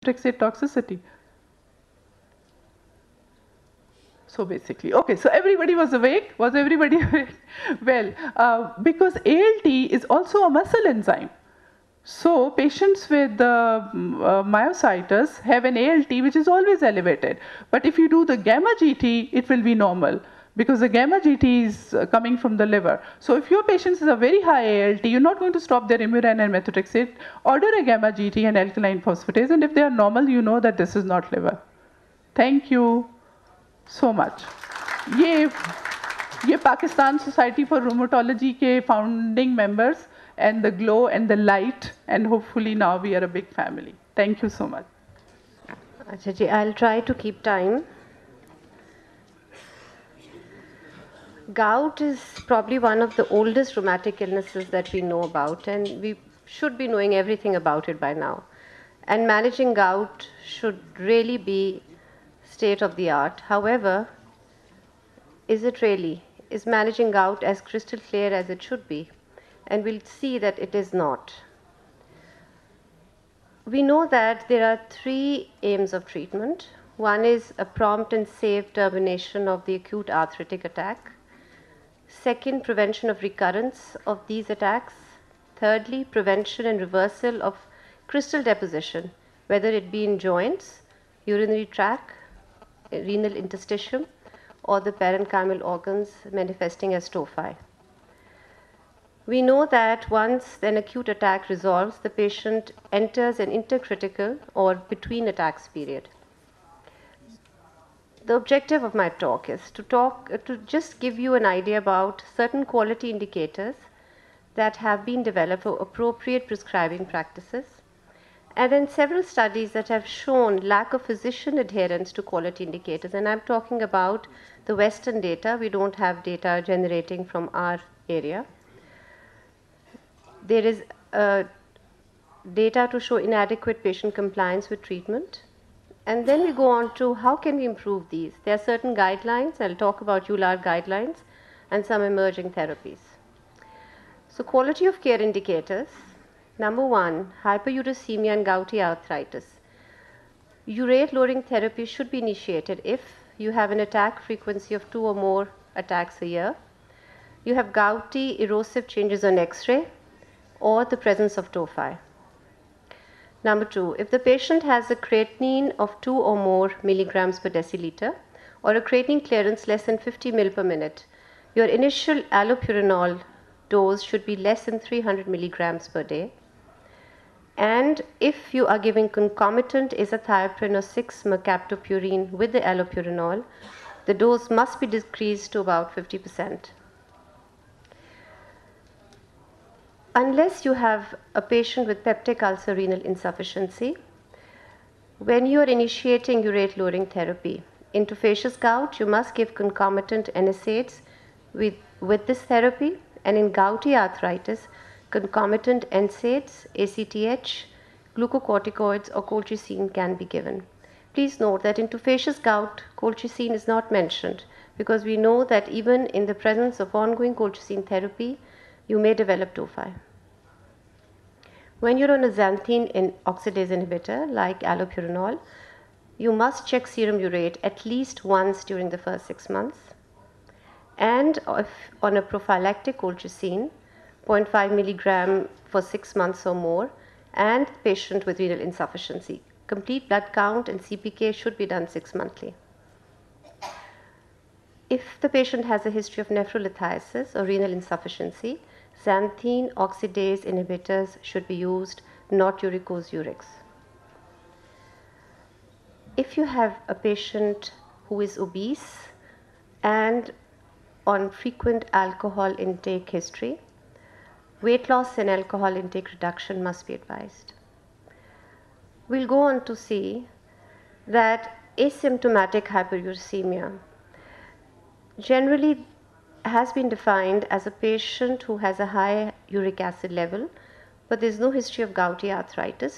methotrexate toxicity. So basically, okay, so everybody was awake? Was everybody awake? Well, because ALT is also a muscle enzyme. So patients with myositis have an ALT which is always elevated. But if you do the gamma GT, it will be normal because the gamma GT is coming from the liver. So if your patients is a very high ALT, you're not going to stop their immuran and methotrexate. Order a gamma GT and alkaline phosphatase, and if they are normal, you know that this is not liver. Thank you so much. ये Pakistan society for rheumatology के founding members and the glow and the light, and hopefully now we are a big family. Thank you so much. Acha ji, I'll try to keep time. Gout is probably one of the oldest rheumatic illnesses that we know about, and we should be knowing everything about it by now. And managing gout should really be state of the art. However, is it really? Is managing gout as crystal clear as it should be? And we'll see that it is not. We know that there are three aims of treatment. One is a prompt and safe termination of the acute arthritic attack. Second, prevention of recurrence of these attacks. Thirdly, prevention and reversal of crystal deposition, whether it be in joints, urinary tract, renal interstitium, or the parenchymal organs manifesting as tophi. We know that once an acute attack resolves, the patient enters an intercritical or between attacks period. The objective of my talk is to just give you an idea about certain quality indicators that have been developed for appropriate prescribing practices, and then several studies that have shown lack of physician adherence to quality indicators. And I'm talking about the Western data. We don't have data generating from our area. There is data to show inadequate patient compliance with treatment. And then we go on to how can we improve these. There are certain guidelines. I'll talk about EULAR guidelines and some emerging therapies. So quality of care indicators. Number one, hyperuricemia and gouty arthritis. Urate lowering therapy should be initiated if you have an attack frequency of 2 or more attacks a year, you have gouty erosive changes on X-ray, or the presence of tophi. Number two, if the patient has a creatinine of 2 or more milligrams per deciliter, or a creatinine clearance less than 50 ml per minute, your initial allopurinol dose should be less than 300 milligrams per day. And if you are giving concomitant azathioprine or 6-mercaptopurine with the allopurinol, the dose must be decreased to about 50%. Unless you have a patient with peptic ulcer renal insufficiency, when you are initiating urate lowering therapy, interfacious gout, you must give concomitant NSAIDs with this therapy, and in gouty arthritis, concomitant NSAIDs, ACTH, glucocorticoids or colchicine can be given. Please note that in interfacious gout, colchicine is not mentioned because we know that even in the presence of ongoing colchicine therapy, you may develop tophi. When you're on a xanthine oxidase inhibitor like allopurinol, you must check serum urate at least once during the first 6 months. And if on a prophylactic colchicine, 0.5 milligram for 6 months or more, and patient with renal insufficiency. Complete blood count and CPK should be done 6 monthly. If the patient has a history of nephrolithiasis or renal insufficiency, xanthine oxidase inhibitors should be used, not uricose-urix. If you have a patient who is obese and on frequent alcohol intake history, weight loss and alcohol intake reduction must be advised. We'll go on to see that asymptomatic hyperuricemia generally has been defined as a patient who has a high uric acid level, but there's no history of gouty arthritis.